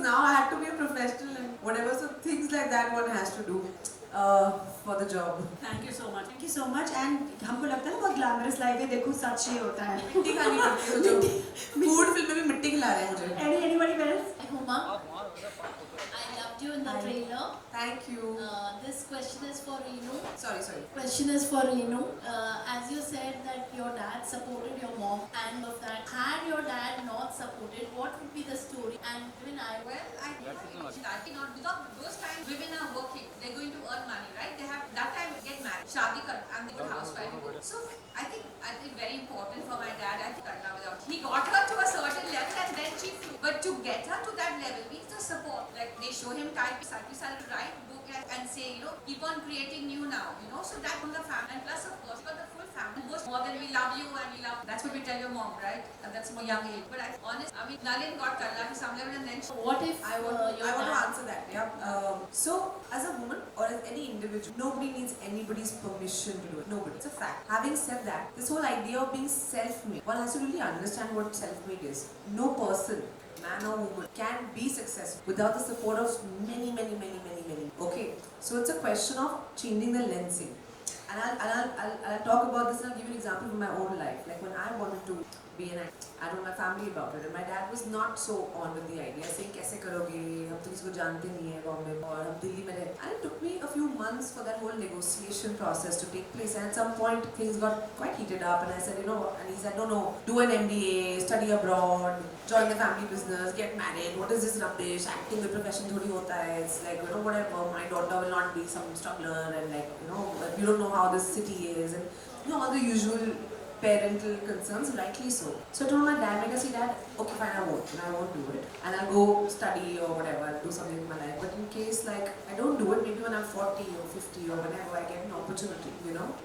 now I had to be a professional and whatever. So things like that one has to do for the job. Thank you so much. Thank you so much. And हमको लगता है ना बहुत glamorous life है. देखो सच ही होता है. मिट्टी खानी पड़ती है जो food film में भी मिट्टी खिला रहे हैं मुझे. Anybody else? Huma, I loved you in the trailer. Thank you. This question is for Reenu. Sorry. Question is for Reenu. As you said that your dad supported your mom, and of that, had your dad not supported, what would be the story? And even I not because those times women are working, they're going to earn money, right? They have that time get married, shadi kar, and they go housewife. So I think very important for my dad. I think he got her to a certain level and then she flew. But to get her to that level means the support. Like they show him type, to write book and say, keep on creating new now, So that from the family and plus of course got the full family. More than we love you and we love. That's what we tell your mom, right? And that's more young age. But Nalin got Tarla to some level and then. What if I want to answer that. Yeah. So as a woman or as any individual, nobody needs anybody's permission to do it. Nobody. It's a fact. Having said that, this whole idea of being self-made, one has to really understand what self-made is. No person, man or woman, can be successful without the support of many. Okay, so it's a question of changing the lensing. And I'll talk about this and I'll give you an example from my own life. Like when I wanted to be an actor, I told my family about it and my dad was not so on with the idea, saying कैसे करोगे, हम तो किसी को जानते नहीं हैं बॉम्बे में और हम दिल्ली में रहते. And it took me a few months for that whole negotiation process to take place. And at some point things got quite heated up and I said, and he said, no, do an MBA, study abroad, join the family business, get married. What is this rubbish? Acting the profession थोड़ी होता है. It's like, whatever, my daughter will not be some struggler and like, you don't know how this city is and all the usual parental concerns, rightly so. So I told my dad, I said, Dad, okay fine, I won't do it. And I'll go study or whatever, I'll do something in my life. But in case like I don't do it, maybe when I'm 40 or 50 or whenever I get an opportunity,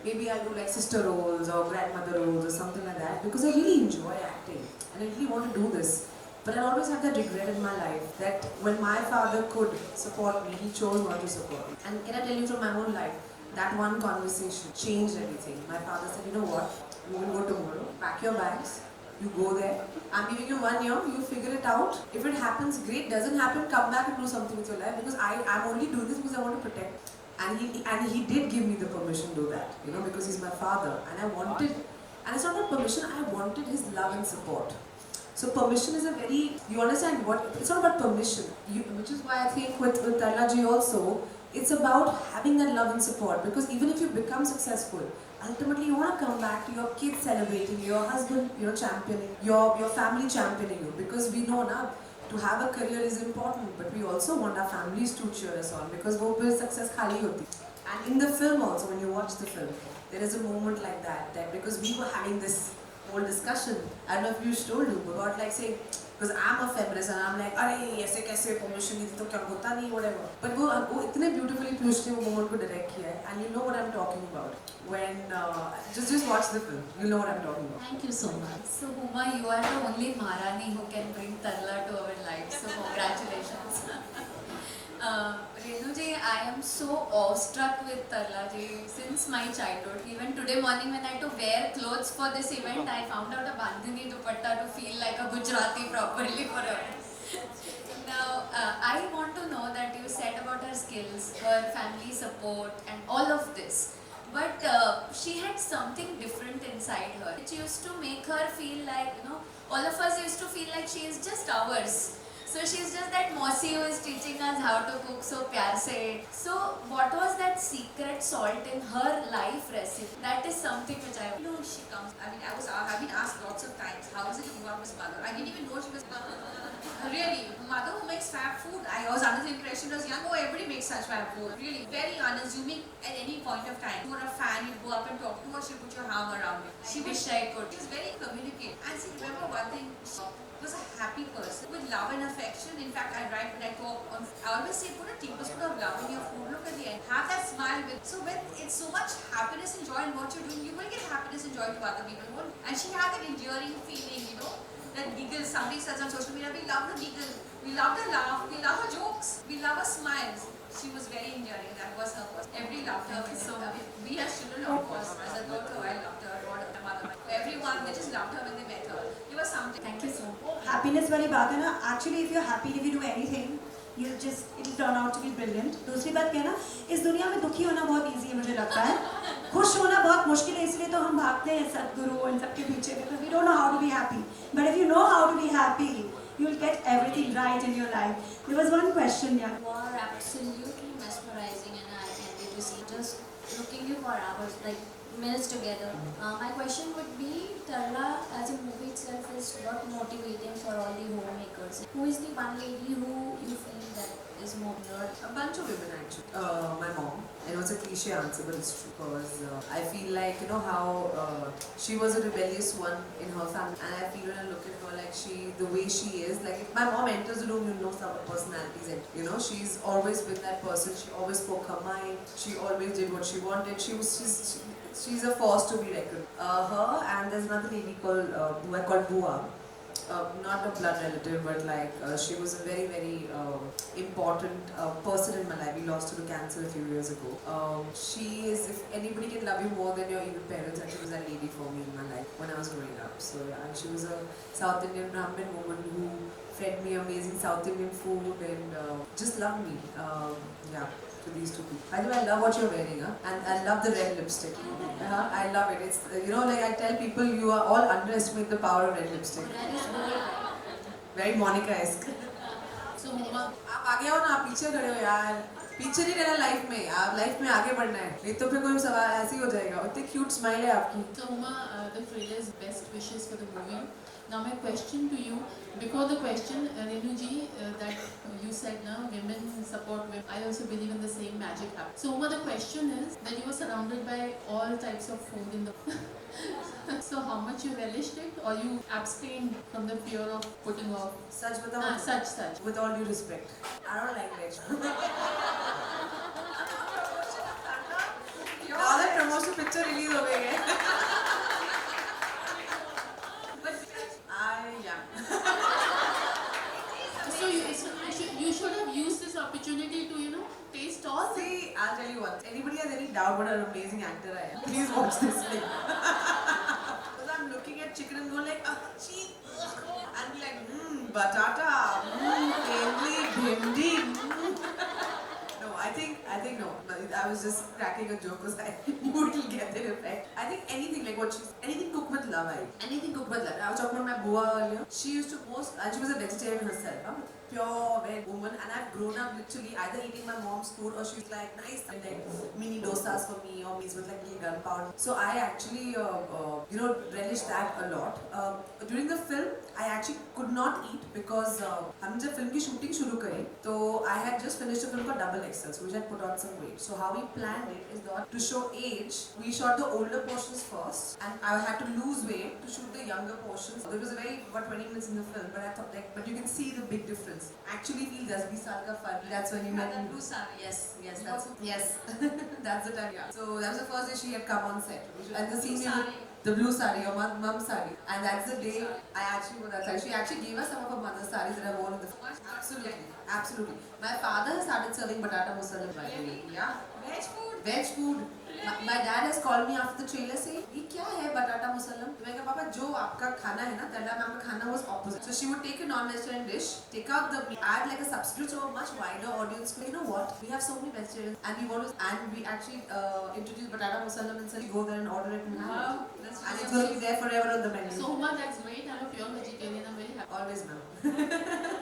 maybe I'll do like sister roles or grandmother roles or something like that because I really enjoy acting and I really want to do this. But I always have that regret in my life that when my father could support me, he chose not to support me. And can I tell you from my own life, that one conversation changed everything. My father said, you know what, you will go tomorrow, pack your bags, you go there, I'm giving you 1 year, you figure it out. If it happens, great. Doesn't happen, come back and do something with your life because I'm only doing this because I want to protect. And he did give me the permission to do that, because he's my father and I wanted, and it's not about permission, I wanted his love and support. So permission is you understand what, it's not about permission, which is why I think with Tarla ji also, it's about having that love and support because even if you become successful, ultimately you want to come back to your kids celebrating, your husband, championing, your family championing you because we know now to have a career is important but we also want our families to cheer us on because wo success khali hoti. And in the film also, when you watch the film, there is a moment like that because we were having this whole discussion, I don't know if you told you about like saying, because I'm a feminist and I'm like, अरे ऐसे कैसे permission नहीं तो क्या होता नहीं whatever. But वो इतने beautifully पीयूष ने वो moment को direct किया है and you know what I'm talking about. When just watch the film, you know what I'm talking about. Thank you so much. So Huma, you are the only Maharani who can bring Tarla to our lives. So congratulations. Reenu ji, I am so awestruck with Tarla ji since my childhood. Even today morning when I had to wear clothes for this event, I found out a bandhani dupatta to feel like a Gujarati properly for her. Now, I want to know that you said about her skills, her family support and all of this. But she had something different inside her. It used to make her feel like, all of us used to feel like she is just ours. So she's just that Mosi who is teaching us how to cook so pyar se. So what was that secret salt in her life recipe? That is something which I know she comes. I've been asked lots of times, how is it you got this mother? I didn't even know she was really mother who makes fab food. I was under the impression when I was young, everybody makes such fab food. Really very unassuming at any point of time. You were a fan, you go up and talk to her, she'll put your arm around it. She wish I could. She was very communicative. And see, remember one thing, she was a happy person with love and affection. In fact, I write when I talk on, I always say put a tablespoon of love in your food. Look at the end. Have that smile with. So when it's so much happiness and joy in what you're doing, you will get happiness and joy to other people. And she had that endearing feeling, that giggle. Somebody says on social media, we love the giggle, we love the laugh, we love her jokes, we love her smiles. She was very endearing. That was her person. Everybody loved her. So we as children, of course, as a daughter, I loved her. Everyone, they just loved her when they met her. deliver something. Thank you so much. Happiness वाली बात है ना, actually if you happy if you do anything you just it will turn out to be brilliant. दूसरी बात क्या है ना, इस दुनिया में दुखी होना बहुत इजी है मुझे लगता है, खुश होना बहुत मुश्किल है, इसलिए तो हम भागते हैं सदगुरु इन सबके पीछे, because we don't know how to be happy. But if you know how to be happy you will get everything right in your life. There was one question, yeah. You are absolutely mesmerizing, and I can you see just looking you for hours, like minutes together. My question would be, Tarla as a movie itself is not motivating for all the homemakers. Who is the one lady who you feel that is motivating? A bunch of women actually. My mom. I know it's a cliche answer, but it's true because I feel like, you know how she was a rebellious one in her family, and I feel when I look at her, like the way she is, like if my mom enters the room, you know some personalities, and you know she's always been that person. She always spoke her mind. She always did what she wanted. She's a force to be reckoned. Her, and there's another lady called who I call Bua. Not a blood relative, but like she was a very, very important person in my life. We lost her to cancer a few years ago. She is, if anybody can love you more than your even parents, and she was that lady for me in my life when I was growing up. So yeah, and she was a South Indian Brahmin woman who fed me amazing South Indian food and just loved me. Yeah. To these two people. By the way, I love what you're wearing, and I love the red lipstick. I love it. It's you know, like I tell people, you are all underestimate the power of red lipstick. That is good. Very Monica-esque. So Huma, आप आगे आओ ना, आप पीछे खड़े हो यार. पीछे नहीं रहना लाइफ में, आप लाइफ में आगे बढ़ना है. नहीं तो फिर कोई सवाल ऐसे ही हो जाएगा. इतनी क्यूट स्माइल है आपकी. So Huma, the trailer's best wishes for the movie. Now my question to you, before the question, Renu ji, that you said now women support women. I also believe in the same magic happens. So Huma, the question is that you were surrounded by all types of food in the so how much you relished it, or you abstained from the fear of putting off? सच बताओ. Such. With all due respect, I don't like veg. Now that promotion picture release हो गई है. So you should have used this opportunity to, you know, taste all. See, I'll tell you what. Anybody has any doubt what an amazing actor I am, please watch this film. Because I'm looking at chicken and going like, cheese, and be like, batata, kendli, bhindi. No, I think no. I was just cracking a joke because I knew it will get that effect. I think anything like what she's, anything cooked with love. Anything cooked with love. I was talking about my Bua earlier. She used to post, and she was a vegetarian herself. Pure veg woman, and I've grown up literally either eating my mom's food or she's like nice and like mini dosas for me or meals with like little gunpowder. So I actually you know relish that a lot. During the film, I actually could not eat because हम जब film की shooting शुरू करी तो I had just finished a film called Double XL, so which had put on some weight. So how we planned it is that to show age, we shot the older portions first, and I had to lose weight to shoot the younger portions. There was a very about 20 minutes in the film, but I thought like, but you can see the big difference. Actually feel 10-20 साल का फर्क. That's when you met The blue sari. Yes, that's the time. Yeah. So that was the first day she had come on set, and the scene the blue sari or mum sari, and that's the day I actually wore that sari. She actually gave us some of her mother's saris that I wore in the absolutely. My father has started serving batata musallam by the way. Yeah. Veg food. My dad has called me after the trailer saying, "ये क्या है batata musallam?" तो मैं कहा पापा जो आपका खाना है ना, Tarla मैम का खाना was opposite. So she would take a non-vegetarian dish, take out the meat, add like a substitute so a much wider audience. You know what? We have so many vegetarians, and we actually introduced batata musallam and said, "Go there and order it and have it." That's And it's going to be there forever on the menu. So Huma, that's great. I'm a pure vegetarian. I'm very happy. Always ma'am.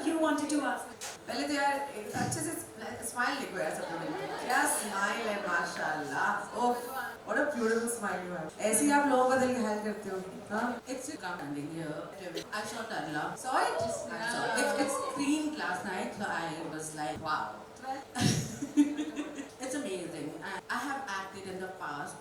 You wanted to ask. पहले तो यार अच्छे से smile देखो यार सब लोग. क्या स्माइल है माशाल्लाह. ओह, what a beautiful smile you have. ऐसे ही आप लोगों का दिल घायल करते हो. हाँ? It's Standing here. I shot Tarla. saw it. I saw it. It screened last night, so I was like, wow. It's amazing. I have acted in the past.